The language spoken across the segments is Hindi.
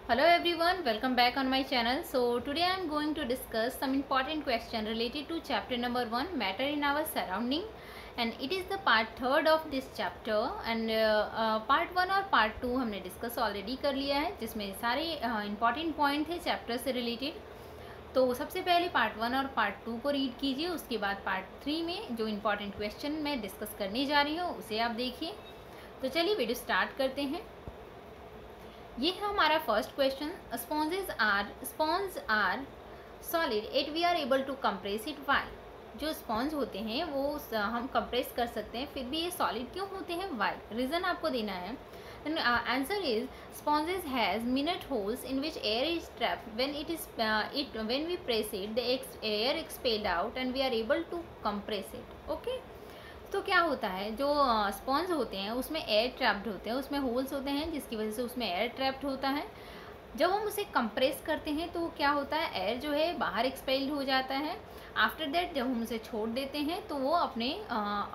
Hello everyone, welcome back on my channel. So today I am going to discuss some important question related to chapter number 1, matter in our surrounding, and it is the part 3rd of this chapter. And part 1 और part 2 हमने discuss already कर लिया है, जिसमें सारे important point थे chapter से related. तो सबसे पहले पार्ट 1 और पार्ट 2 को रीड कीजिए, उसके बाद पार्ट 3 में जो इम्पॉर्टेंट क्वेश्चन मैं डिस्कस करने जा रही हूँ उसे आप देखिए. तो चलिए वीडियो स्टार्ट करते हैं. ये है हमारा first question. Sponge are solid at we are able to compress it why. जो स्पॉन्ज होते हैं वो हम कंप्रेस कर सकते हैं, फिर भी ये सॉलिड क्यों होते हैं, वाई. रीज़न आपको देना है. Answer is sponges has minute holes in which air is trapped. When we press it the air expelled out and we are able to compress it. Okay. तो क्या होता है, जो स्पॉन्ज होते हैं उसमें एयर ट्रैप्ड होते हैं, उसमें होल्स होते हैं जिसकी वजह से उसमें एयर ट्रैप्ड होता है. जब हम उसे कंप्रेस करते हैं तो क्या होता है, एयर जो है बाहर एक्सपेल्ड हो जाता है. आफ्टर दैट जब हम उसे छोड़ देते हैं तो वो अपने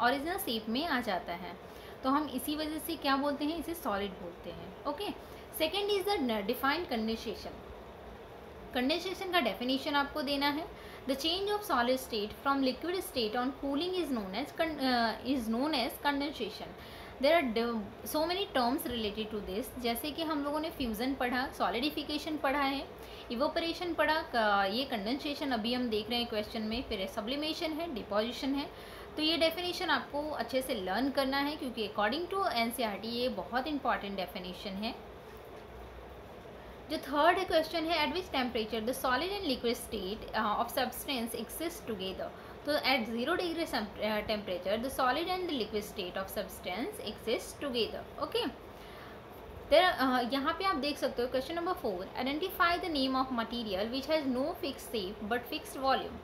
ओरिजिनल शेप में आ जाता है. तो हम इसी वजह से क्या बोलते हैं, इसे सॉलिड बोलते हैं. Okay. Second is the defined condensation. Condensation का डेफिनेशन आपको देना है. The change of solid state from liquid state on cooling is known as condensation. There are so many terms related to this. जैसे कि हम लोगों ने फ्यूज़न पढ़ा, सॉलिडिफिकेशन पढ़ा है, इवोपरेशन पढ़ा, ये कंडेंसेशन अभी हम देख रहे हैं क्वेश्चन में, फिर सब्लिमेशन है, डिपोजिशन है. तो ये डेफिनेशन आपको अच्छे से लर्न करना है क्योंकि अकॉर्डिंग टू एनसीईआरटी ये बहुत इंपॉर्टेंट डेफिनेशन है. जो थर्ड क्वेश्चन है, at which temperature the solid and liquid state of substance exist together. तो at 0 degree temperature the solid and the liquid state of substance exist together. Okay. यहाँ पे आप देख सकते हो question number 4, identify the name of material which has no fix shape but fixed volume.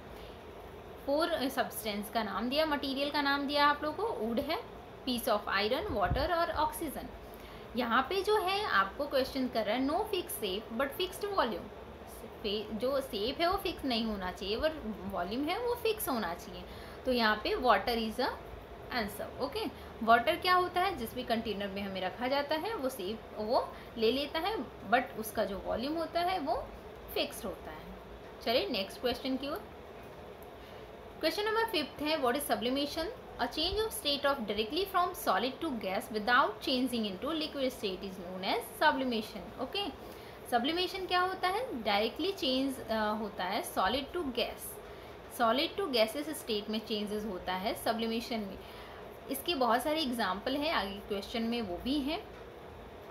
4 substance का नाम दिया, मटीरियल का नाम दिया आप लोगों को. वुड है, पीस ऑफ आयरन, वाटर और ऑक्सीजन. यहाँ पे जो है आपको क्वेश्चन कर रहा है no fix shape but fixed volume. जो शेप है वो फिक्स नहीं होना चाहिए और वॉल्यूम है वो फिक्स होना चाहिए. तो यहाँ पे water is a answer. Okay. Water क्या होता है, जिस भी कंटेनर में हमें रखा जाता है वो शेप वो ले लेता है बट उसका जो वॉल्यूम होता है वो फिक्स्ड होता है. चलिए नेक्स्ट क्वेश्चन की ओर. क्वेश्चन नंबर 5 है, what is sublimation. A change of state of directly from solid to gas without changing into liquid state is known as sublimation. Okay. Sublimation क्या होता है, डायरेक्टली चेंज होता है solid to gas. Solid to gases state में चेंजेस होता है सब्लिमेशन में. इसके बहुत सारे एग्जाम्पल हैं, आगे क्वेश्चन में वो भी हैं.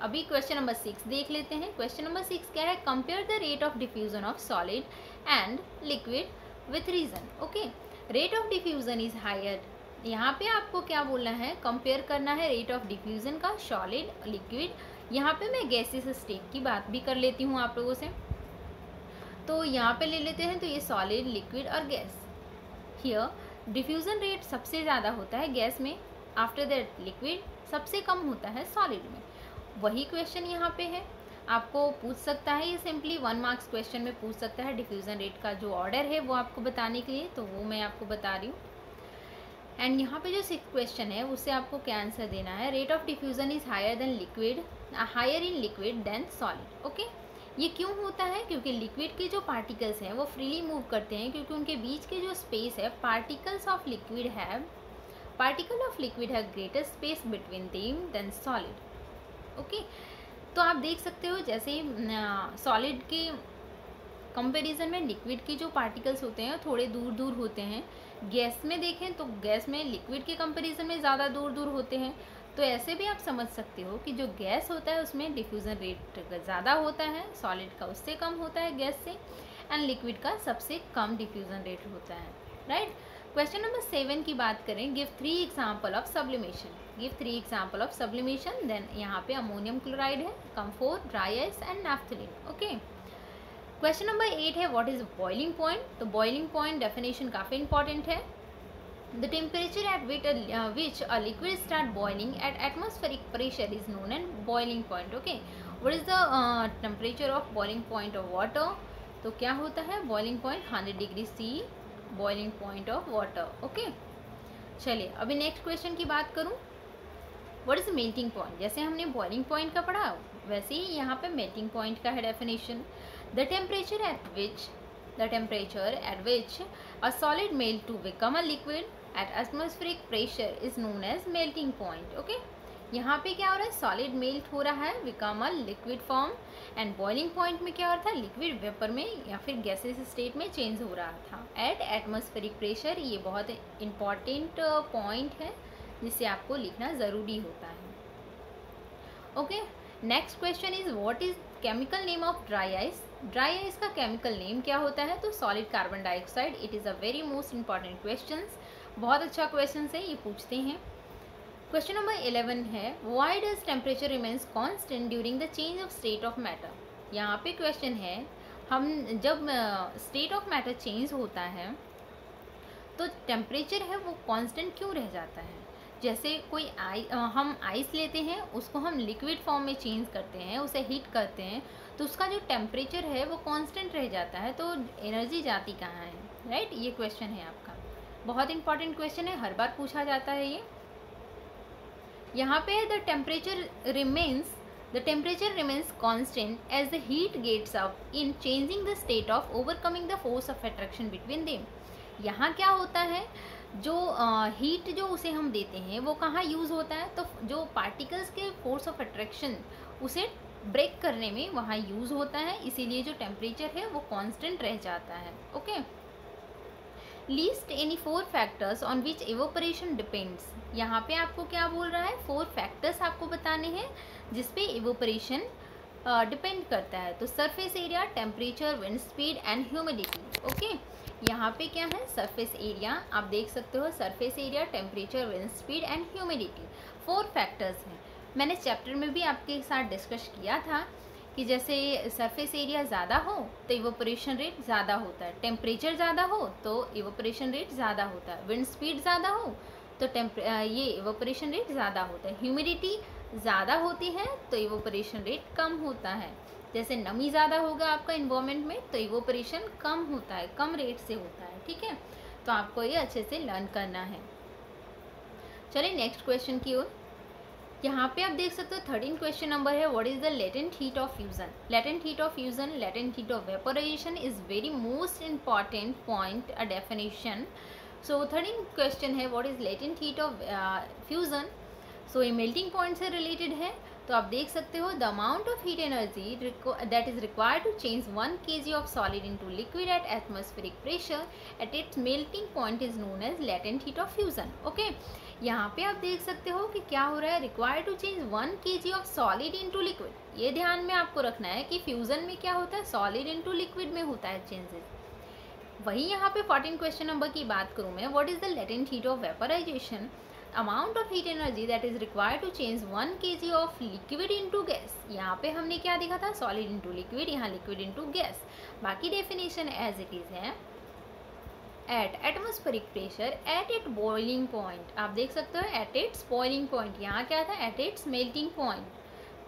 अभी क्वेश्चन नंबर 6 देख लेते हैं. क्वेश्चन नंबर 6 क्या है, compare the rate of diffusion of solid and liquid with reason. Okay. Rate of diffusion is higher. यहाँ पे आपको क्या बोलना है, कंपेयर करना है रेट ऑफ डिफ्यूज़न का सॉलिड लिक्विड. यहाँ पे मैं गैसेस स्टेट की बात भी कर लेती हूँ आप लोगों से. तो यहाँ पे ले लेते हैं, तो ये सॉलिड, लिक्विड और गैस. हियर डिफ्यूज़न रेट सबसे ज़्यादा होता है गैस में, आफ्टर दैट लिक्विड, सबसे कम होता है सॉलिड में. वही क्वेश्चन यहाँ पे है, आपको पूछ सकता है, ये सिंपली 1 मार्क्स क्वेश्चन में पूछ सकता है. डिफ्यूज़न रेट का जो ऑर्डर है वो आपको बताने के लिए, तो वो मैं आपको बता रही हूँ. एंड यहाँ पे जो 6th क्वेश्चन है उससे आपको क्या आंसर देना है, rate of diffusion is higher in liquid than solid. Okay. ये क्यों होता है, क्योंकि लिक्विड के जो पार्टिकल्स हैं वो फ्रीली मूव करते हैं, क्योंकि उनके बीच के जो स्पेस है, particle of liquid have greater space between them than solid. Okay. तो आप देख सकते हो जैसे सॉलिड के कंपैरिजन में लिक्विड के जो पार्टिकल्स होते हैं थोड़े दूर दूर होते हैं. गैस में देखें तो गैस में लिक्विड के कंपैरिजन में ज़्यादा दूर दूर होते हैं. तो ऐसे भी आप समझ सकते हो कि जो गैस होता है उसमें डिफ्यूज़न रेट ज़्यादा होता है, सॉलिड का उससे कम होता है गैस से, एंड लिक्विड का सबसे कम डिफ्यूज़न रेट होता है. राइट. क्वेश्चन नंबर 7 की बात करें, give 3 example of sublimation. Then यहाँ पे अमोनियम क्लोराइड है, camphor, dry ice and naphthalene. Okay. Question number 8 है, व्हाट इज बॉइलिंग पॉइंट. तो बॉइलिंग पॉइंट डेफिनेशन काफ़ी इंपॉर्टेंट है. The temperature at which a liquid start boiling at atmospheric pressure is known as boiling point. Okay. What is the temperature of boiling point of water. तो क्या होता है boiling point, 100 degree C boiling point of water. Okay. चलिए अभी नेक्स्ट क्वेश्चन की बात करूँ, व्हाट इज मेल्टिंग पॉइंट. जैसे हमने बॉइलिंग पॉइंट का पढ़ा, वैसे ही यहाँ पे मेल्टिंग पॉइंट का है definition, the temperature at which a solid melt to become a liquid at atmospheric pressure is known as melting point. Okay, यहाँ पे क्या हो रहा है, सॉलिड मेल्ट हो रहा है, become a liquid form, and boiling point में क्या हो रहा था, लिक्विड वेपर में या फिर गैसेस स्टेट में चेंज हो रहा था एट एटमॉस्फेरिक प्रेशर। ये बहुत इंपॉर्टेंट पॉइंट है जिसे आपको लिखना ज़रूरी होता है। Okay, next question is what is chemical name of dry ice. Dry ice का केमिकल नेम क्या होता है, तो solid carbon dioxide. It is a very most important question, बहुत अच्छा क्वेश्चन है, ये पूछते हैं। क्वेश्चन नंबर 11 है why does temperature remains constant during the change of state of matter. यहाँ पे क्वेश्चन है, हम जब स्टेट ऑफ मैटर चेंज होता है तो टेम्परेचर है वो कांस्टेंट क्यों रह जाता है। जैसे कोई हम आइस लेते हैं, उसको हम लिक्विड फॉर्म में चेंज करते हैं, उसे हीट करते हैं, तो उसका जो टेम्परेचर है वो कांस्टेंट रह जाता है, तो एनर्जी जाती कहाँ है, राइट। ये क्वेश्चन है आपका, बहुत इंपॉर्टेंट क्वेश्चन है, हर बार पूछा जाता है ये। यहाँ पे the temperature remains constant as the heat gets up in changing the state of overcoming the force of attraction between them. यहाँ क्या होता है, जो हीट जो उसे हम देते हैं वो कहाँ यूज़ होता है, तो जो पार्टिकल्स के फोर्स ऑफ अट्रैक्शन उसे ब्रेक करने में वहाँ यूज़ होता है, इसीलिए जो टेम्परेचर है वो कांस्टेंट रह जाता है। Okay, least any 4 factors on which evaporation depends. यहाँ पे आपको क्या बोल रहा है, 4 फैक्टर्स आपको बताने हैं जिसपे एवोपरेशन डिपेंड करता है। तो surface area, temperature, wind speed and humidity. Okay, यहाँ पे क्या है, सरफेस एरिया, आप देख सकते हो surface area, temperature, wind speed and humidity, 4 factors हैं। मैंने चैप्टर में भी आपके साथ डिस्कस किया था कि जैसे सरफेस एरिया ज़्यादा हो तो इवोपरेशन रेट ज़्यादा होता है, टेम्परेचर ज़्यादा हो तो इवोपरेशन रेट ज़्यादा होता है, विंड स्पीड ज़्यादा हो तो ये इवोपरेशन रेट ज़्यादा होता है, ह्यूमिडिटी ज़्यादा होती है तो इवोपरेशन रेट कम होता है। जैसे नमी ज़्यादा होगा आपका इन्वायरमेंट में तो इवोपरेशन कम होता है, कम रेट से होता है। ठीक है, तो आपको ये अच्छे से लर्न करना है। चलिए नेक्स्ट क्वेश्चन की ओर। यहाँ पे आप देख सकते हो 13 क्वेश्चन नंबर है, what is the latent heat of fusion. Latent heat of fusion, latent heat of vaporisation is very most important point, a definition. So 13 question है, what is latent heat of fusion. So ये मेल्टिंग पॉइंट से रिलेटेड है। तो आप देख सकते हो the amount of heat energy that is required to change 1 kg of solid into liquid at atmospheric pressure at its melting point is known as latent heat of fusion. Okay, यहाँ पे आप देख सकते हो कि क्या हो रहा है, required to change 1 kg of solid into liquid. ये ध्यान में आपको रखना है कि फ्यूजन में क्या होता है, सॉलिड इनटू लिक्विड में होता है चेंजेस। वही यहाँ पे 14 क्वेश्चन नंबर की बात करूँ मैं, what is the latent heat of vaporisation, amount of heat energy that is required to change 1 kg of liquid into gas. यहाँ पे हमने क्या देखा था, सॉलिड इनटू लिक्विड, यहाँ लिक्विड इनटू गैस। बाकी डेफिनेशन एज इट इज है, at atmospheric pressure at it boiling point. आप देख सकते हो एट इट्स बॉइलिंग पॉइंट, यहाँ क्या था, एट इट्स मेल्टिंग पॉइंट।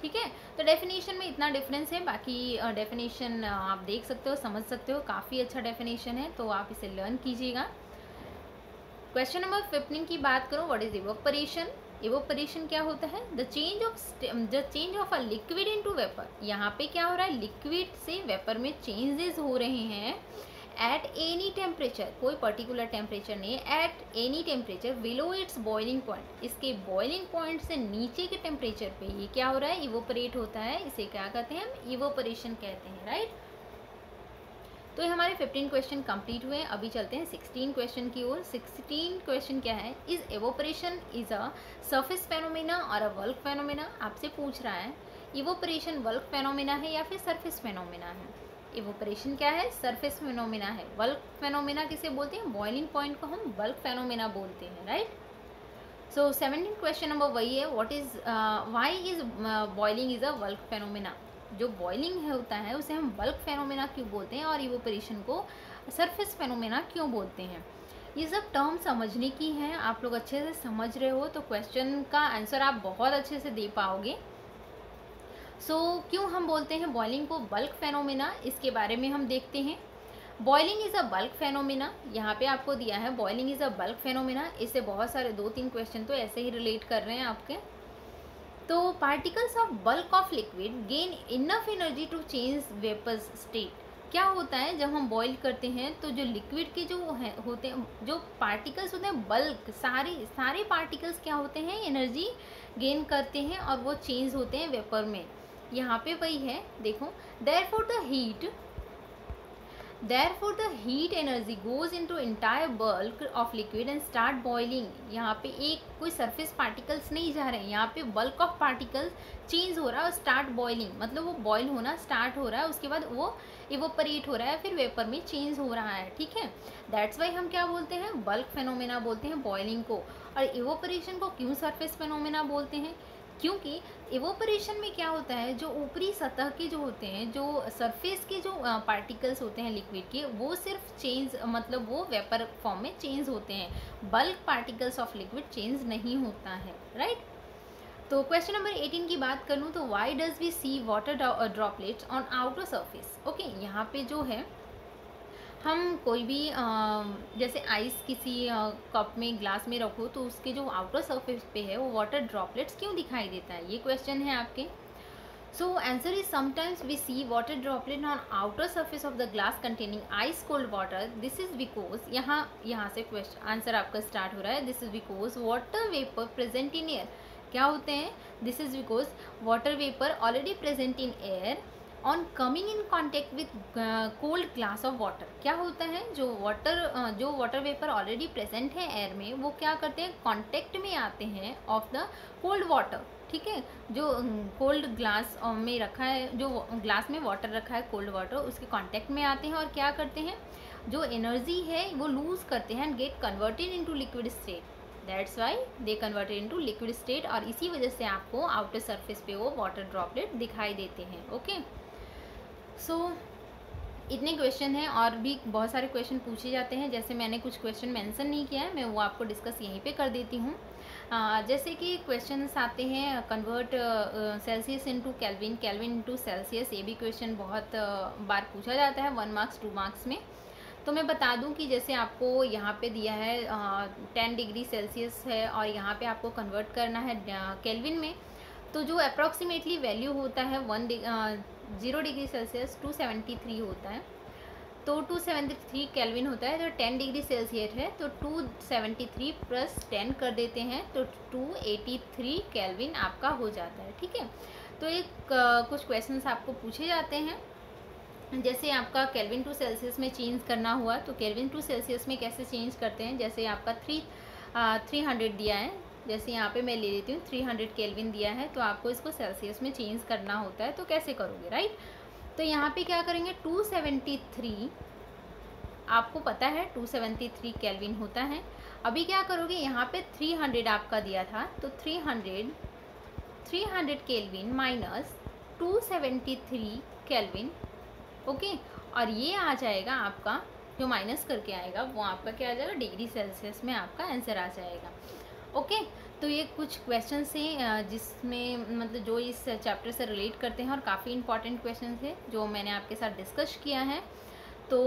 ठीक है, तो डेफिनेशन में इतना डिफरेंस है, बाकी डेफिनेशन आप देख सकते हो, समझ सकते हो, काफ़ी अच्छा डेफिनेशन है, तो आप इसे लर्न कीजिएगा। क्वेश्चन नंबर 15 की बात करो, व्हाट इज इवोपरेशन। इवोपरेशन क्या होता है, the change of a liquid into vapour. यहाँ पे क्या हो रहा है, लिक्विड से वेपर में चेंजेस हो रहे हैं एट एनी टेम्परेचर, कोई पर्टिकुलर टेम्परेचर नहीं है, at any temperature below it's boiling point. इसके बॉइलिंग पॉइंट से नीचे के टेम्परेचर पे ये क्या हो रहा है, इवोपरेट होता है, इसे क्या कहते हैं, हम इवोपरेशन कहते हैं, राइट। तो ये हमारे 15 क्वेश्चन कंप्लीट हुए। अभी चलते हैं 16 क्वेश्चन की ओर। 16 क्वेश्चन क्या है, is evaporation is a surface phenomena और अ बल्क फेनोमेना। आपसे पूछ रहा है इवोपरेशन बल्क फेनोमेना है या फिर सरफेस फेनोमेना है। इवोपरेशन क्या है, सरफेस फेनोमेना है। बल्क फेनोमेना किसे बोलते हैं, बॉइलिंग पॉइंट को हम बल्क फेनोमेना बोलते हैं, राइट। सो 17 क्वेश्चन नंबर वही है, what is why is boiling is a bulk phenomena. जो बॉइलिंग होता है उसे हम बल्क फेनोमेना क्यों बोलते हैं और इवोपरेशन को सरफेस फेनोमेना क्यों बोलते हैं। ये सब टर्म समझने की हैं, आप लोग अच्छे से समझ रहे हो तो क्वेश्चन का आंसर आप बहुत अच्छे से दे पाओगे। क्यों हम बोलते हैं बॉइलिंग को बल्क फेनोमेना, इसके बारे में हम देखते हैं। Boiling is a bulk phenomena, यहाँ पे आपको दिया है boiling is a bulk phenomena. इससे बहुत सारे 2-3 क्वेश्चन तो ऐसे ही रिलेट कर रहे हैं आपके। तो particles of bulk of liquid gain enough energy to change vapour state. क्या होता है जब हम बॉईल करते हैं तो जो लिक्विड के जो है होते हैं, जो पार्टिकल्स होते हैं बल्क, सारे पार्टिकल्स क्या होते हैं, एनर्जी गेन करते हैं और वो चेंज होते हैं वेपर में। यहाँ पे वही है, देखो, Therefore the heat energy goes into entire bulk of liquid and start boiling। यहाँ पे एक कोई सरफेस पार्टिकल्स नहीं जा रहे हैं, यहाँ पे बल्क ऑफ पार्टिकल्स चेंज हो रहा है और स्टार्ट बॉइलिंग, मतलब वो बॉयल होना स्टार्ट हो रहा है, उसके बाद वो इवोपरेट हो रहा है, फिर वेपर में चेंज हो रहा है। ठीक है, दैट्स वाई हम क्या बोलते हैं, बल्क फेनोमेना बोलते हैं बॉइलिंग को। और इवोपरेशन को क्यों सरफेस फेनोमेना बोलते हैं, क्योंकि इवोपरेशन में क्या होता है, जो ऊपरी सतह के जो होते हैं, जो सरफेस के जो पार्टिकल्स होते हैं लिक्विड के, वो सिर्फ चेंज, मतलब वो वेपर फॉर्म में चेंज होते हैं, bulk particles of liquid change नहीं होता है, राइट। तो क्वेश्चन नंबर 18 की बात करूँ तो why does we see water droplets on outer surface. Okay, यहाँ पे जो है हम कोई भी जैसे आइस किसी कप में, ग्लास में रखो तो उसके जो आउटर सरफेस पे है वो वाटर ड्रॉपलेट्स क्यों दिखाई देता है, ये क्वेश्चन है आपके। So answer is sometimes we see water droplet on outer surface of the glass containing ice cold water. This is because, यहाँ से क्वेश्चन आंसर आपका स्टार्ट हो रहा है। This is because water vapour present in air. क्या होते हैं, this is because water vapour already present in air on coming in contact with cold glass of water. क्या होता है, जो वाटर वेपर ऑलरेडी प्रेजेंट है एयर में, वो क्या करते हैं, कॉन्टेक्ट में आते हैं ऑफ द कोल्ड वाटर। ठीक है, जो कोल्ड ग्लास में रखा है, जो ग्लास में वाटर रखा है कोल्ड वाटर, उसके कॉन्टेक्ट में आते हैं और क्या करते हैं, जो एनर्जी है वो लूज करते हैं and get converted into liquid state. That's why they converted into liquid state, और इसी वजह से आपको आउटर सरफेस पे वो वाटर ड्रॉपलेट दिखाई देते हैं। ओके, सो इतने क्वेश्चन हैं, और भी बहुत सारे क्वेश्चन पूछे जाते हैं। जैसे मैंने कुछ क्वेश्चन मेंशन नहीं किया है, मैं वो आपको डिस्कस यहीं पे कर देती हूँ। जैसे कि क्वेश्चंस आते हैं, convert Celsius into kelvin, kelvin into Celsius. ये भी क्वेश्चन बहुत बार पूछा जाता है 1 मार्क्स 2 मार्क्स में। तो मैं बता दूं कि जैसे आपको यहाँ पे दिया है 10 डिग्री सेल्सियस है और यहाँ पे आपको कन्वर्ट करना है केल्विन में, तो जो अप्रॉक्सीमेटली वैल्यू होता है 0 डिग्री सेल्सियस 273 होता है। तो 273 केल्विन होता है, तो 10 डिग्री सेल्सियस है तो 273 प्लस 10 कर देते हैं तो 283 केल्विन आपका हो जाता है। ठीक है, तो एक कुछ क्वेश्चंस आपको पूछे जाते हैं। जैसे आपका केल्विन टू सेल्सियस में चेंज करना हुआ तो केल्विन टू सेल्सियस में कैसे चेंज करते हैं। जैसे आपका 300 दिया है, जैसे यहाँ पे मैं ले लेती हूँ 300 केल्विन दिया है, तो आपको इसको सेल्सियस में चेंज करना होता है, तो कैसे करोगे, राइट। तो यहाँ पे क्या करेंगे, 273 आपको पता है 273 केल्विन होता है। अभी क्या करोगे, यहाँ पे 300 आपका दिया था, तो 300 केल्विन माइनस 273 केल्विन। ओके, और ये आ जाएगा आपका, जो माइनस करके आएगा वो आपका क्या आ जाएगा, डिग्री सेल्सियस में आपका आंसर आ जाएगा। ओके, तो ये कुछ क्वेश्चन हैं जिसमें मतलब जो इस चैप्टर से रिलेट करते हैं और काफ़ी इंपॉर्टेंट क्वेश्चन थे जो मैंने आपके साथ डिस्कस किया है। तो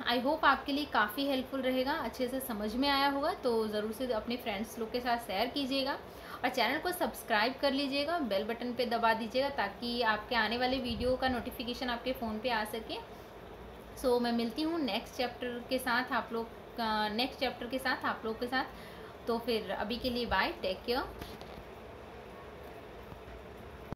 आई होप आपके लिए काफ़ी हेल्पफुल रहेगा, अच्छे से समझ में आया होगा। तो ज़रूर से अपने फ्रेंड्स लोग के साथ शेयर कीजिएगा और चैनल को सब्सक्राइब कर लीजिएगा, बेल बटन पे दबा दीजिएगा ताकि आपके आने वाले वीडियो का नोटिफिकेशन आपके फ़ोन पे आ सके। सो मैं मिलती हूँ नेक्स्ट चैप्टर के साथ आप लोग के साथ। तो फिर अभी के लिए बाय, टेक केयर।